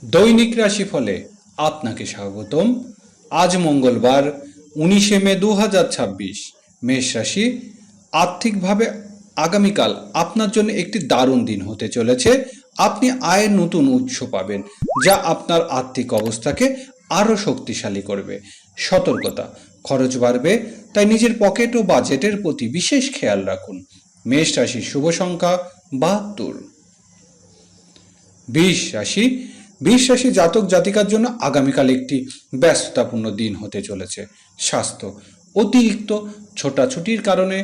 দৈনিক রাশিফলে আপনাকে স্বাগতম। আজ মঙ্গলবার 19 মে 2026। মেষ রাশি, আর্থিকভাবে আগামীকাল আপনার জন্য একটি দারুণ দিন হতে চলেছে। আপনি আয়ের নতুন উৎস পাবেন, যা আপনার আর্থিক অবস্থাকে আরও শক্তিশালী করবে। সতর্কতা, খরচ বাড়বে, তাই নিজের পকেট ও বাজেটের প্রতি বিশেষ খেয়াল রাখুন। মেষ রাশির শুভ সংখ্যা 72। বৃষ রাশি জাতক জাতিকার জন্য আগামীকাল একটি ব্যস্ততাপূর্ণ দিন হতে চলেছে। স্বাস্থ্য, অতিরিক্ত ছোটাছুটির কারণে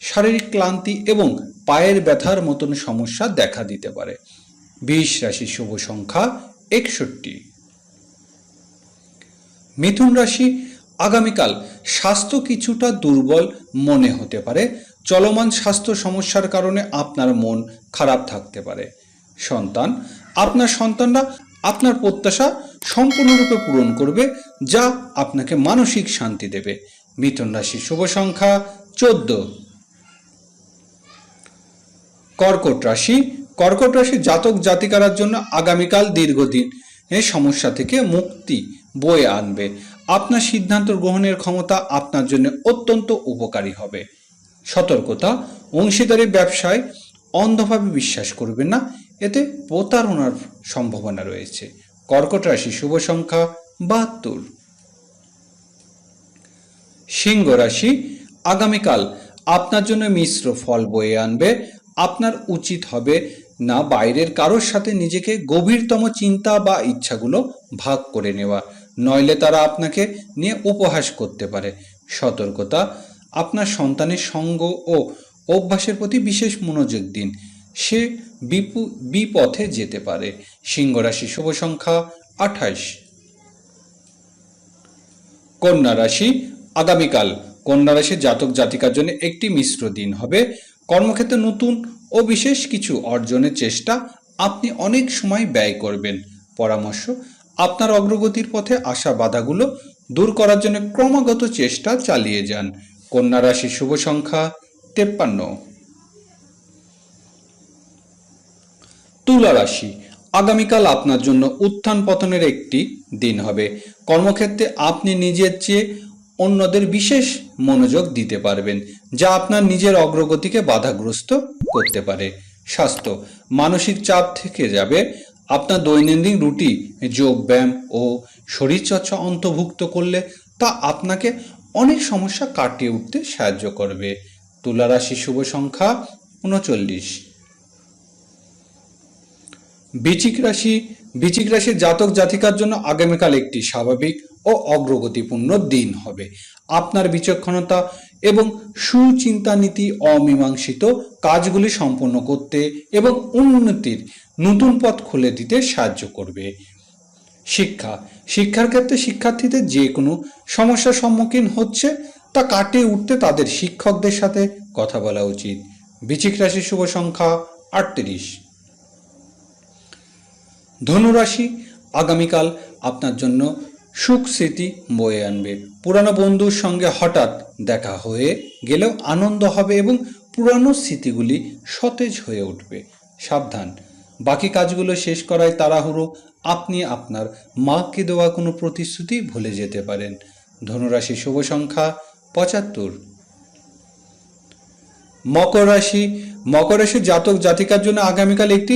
শারীরিক ক্লান্তি এবং পায়ের ব্যথার মতন সমস্যা দেখা দিতে পারে। বৃষ রাশির শুভ সংখ্যা 61। মিথুন রাশি, আগামীকাল স্বাস্থ্য কিছুটা দুর্বল মনে হতে পারে। চলমান স্বাস্থ্য সমস্যার কারণে আপনার মন খারাপ থাকতে পারে। সন্তান, আপনার সন্তানরা আপনার প্রত্যাশা সম্পূর্ণরূপে পূরণ করবে, যা আপনাকে মানসিক শান্তি দেবে। মিথুন রাশির শুভ সংখ্যা 14। কর্কট রাশি জাতক জাতিকার জন্য আগামীকাল দীর্ঘদিন এই সমস্যা থেকে মুক্তি বয়ে আনবে। আপনার সিদ্ধান্ত গ্রহণের ক্ষমতা আপনার জন্য অত্যন্ত উপকারী হবে। সতর্কতা, অংশীদারি ব্যবসায় অন্ধভাবে বিশ্বাস করবেন না, এতে প্রতারণার সম্ভাবনা রয়েছে। কর্কট রাশি শুভ সংখ্যা 72। সিংহ রাশি, আগামীকাল আপনার জন্য মিশ্র ফল বয়ে আনবে। আপনার উচিত হবে না বাইরের কারোর সাথে নিজেকে গভীরতম চিন্তা বা ইচ্ছাগুলো ভাগ করে নেওয়া, নইলে তারা আপনাকে নিয়ে উপহাস করতে পারে। সতর্কতা, আপনার সন্তানের সঙ্গ ও অভ্যাসের প্রতি বিশেষ মনোযোগ দিন, সে বিপথে যেতে পারে। সিংহ রাশি শুভ সংখ্যা 28। কন্যা রাশি, আগামীকাল কন্যা রাশির জাতক জাতিকার জন্য একটি মিশ্র দিন হবে। কর্মক্ষেত্রে নতুন ও বিশেষ কিছু অর্জনের চেষ্টা আপনি অনেক সময় ব্যয় করবেন। পরামর্শ, আপনার অগ্রগতির পথে আসা বাধাগুলো দূর করার জন্য ক্রমাগত চেষ্টা চালিয়ে যান। কন্যা রাশির শুভ সংখ্যা 53। তুলা রাশি, আগামীকাল আপনার জন্য উত্থান পতনের একটি দিন হবে। কর্মক্ষেত্রে আপনি নিজের চেয়ে অন্যদের বিশেষ মনোযোগ দিতে পারবেন, যা আপনার নিজের অগ্রগতিকে বাধাগ্রস্ত করতে পারে। স্বাস্থ্য, মানসিক চাপ থেকে যাবে। আপনার দৈনন্দিন রুটিন যোগ ব্যায়াম ও শরীরচর্চা অন্তর্ভুক্ত করলে তা আপনাকে অনেক সমস্যা কাটিয়ে উঠতে সাহায্য করবে। তুলা রাশির শুভ সংখ্যা 39। বৃশ্চিক রাশির জাতক জাতিকার জন্য আগামীকাল একটি স্বাভাবিক ও অগ্রগতিপূর্ণ দিন হবে। আপনার বিচক্ষণতা এবং সুচিন্তা নীতি অমীমাংসিত কাজগুলি সম্পন্ন করতে এবং উন্নতির নতুন পথ খুলে দিতে সাহায্য করবে। শিক্ষার ক্ষেত্রে শিক্ষার্থীদের যে কোনো সমস্যার সম্মুখীন হচ্ছে তা কাটিয়ে উঠতে তাদের শিক্ষকদের সাথে কথা বলা উচিত। বৃশ্চিক রাশির শুভ সংখ্যা 38। ধনুরাশি, আগামীকাল আপনার জন্য সুখ স্মৃতি বয়ে আনবে। পুরানো বন্ধুর সঙ্গে হঠাৎ দেখা হয়ে গেলেও আনন্দ হবে এবং পুরানো স্মৃতিগুলি সতেজ হয়ে উঠবে। সাবধান, বাকি কাজগুলো শেষ করায় তাড়াহুড়ো আপনি আপনার মাকে দেওয়া কোনো প্রতিশ্রুতি ভুলে যেতে পারেন। ধনুরাশি শুভ সংখ্যা 75। মকর রাশি জাতক জাতিকার জন্য আগামীকাল একটি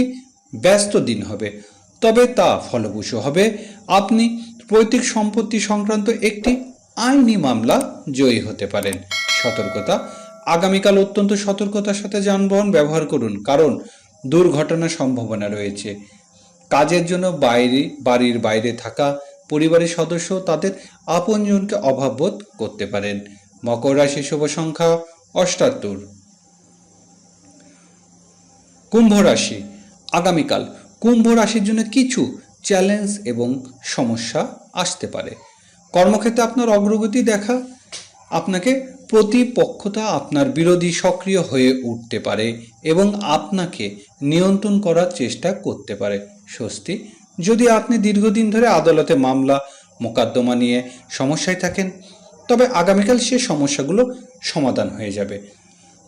ব্যস্ত দিন হবে, তবে তা ফলপ্রসূ হবে। আপনি পৈতৃক সম্পত্তি সংক্রান্ত একটি আইনি মামলা জয়ী হতে পারেন। সতর্কতা, আগামীকাল অত্যন্ত সতর্কতার সাথে যানবাহন ব্যবহার করুন, কারণ দুর্ঘটনার সম্ভাবনা রয়েছে। কাজের জন্য বাড়ির বাইরে থাকা পরিবারের সদস্য তাদের আপনজনকে অভাববোধ করতে পারেন। মকর রাশির শুভ সংখ্যা 78। কুম্ভ রাশি, আগামীকাল কুম্ভ রাশির জন্য কিছু চ্যালেঞ্জ এবং সমস্যা আসতে পারে। কর্মক্ষেত্রে আপনার অগ্রগতি দেখা আপনাকে প্রতিপক্ষতা আপনার বিরোধী সক্রিয় হয়ে উঠতে পারে এবং আপনাকে নিয়ন্ত্রণ করার চেষ্টা করতে পারে। স্বস্তি, যদি আপনি দীর্ঘদিন ধরে আদালতে মামলা মোকদ্দমা নিয়ে সমস্যায় থাকেন, তবে আগামীকাল সে সমস্যাগুলো সমাধান হয়ে যাবে।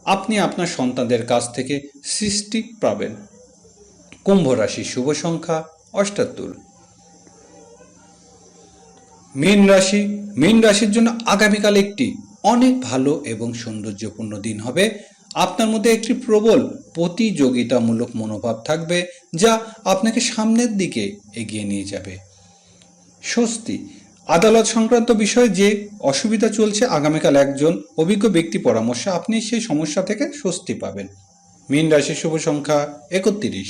আপনি আপনার সন্তানদের কাছ থেকে সৃষ্টি পাবেন। কুম্ভ রাশির শুভ সংখ্যা 78। মীন রাশির জন্য আগামীকাল একটি অনেক ভালো এবং সৌন্দর্যপূর্ণ দিন হবে। আপনার মধ্যে একটি প্রবল প্রতিযোগিতামূলক মনোভাব থাকবে, যা আপনাকে সামনের দিকে এগিয়ে নিয়ে যাবে। স্বস্তি, আদালত সংক্রান্ত বিষয়ে যে অসুবিধা চলছে, আগামীকাল একজন অভিজ্ঞ ব্যক্তি পরামর্শে আপনি সেই সমস্যা থেকে স্বস্তি পাবেন। মীন রাশির শুভ সংখ্যা 31।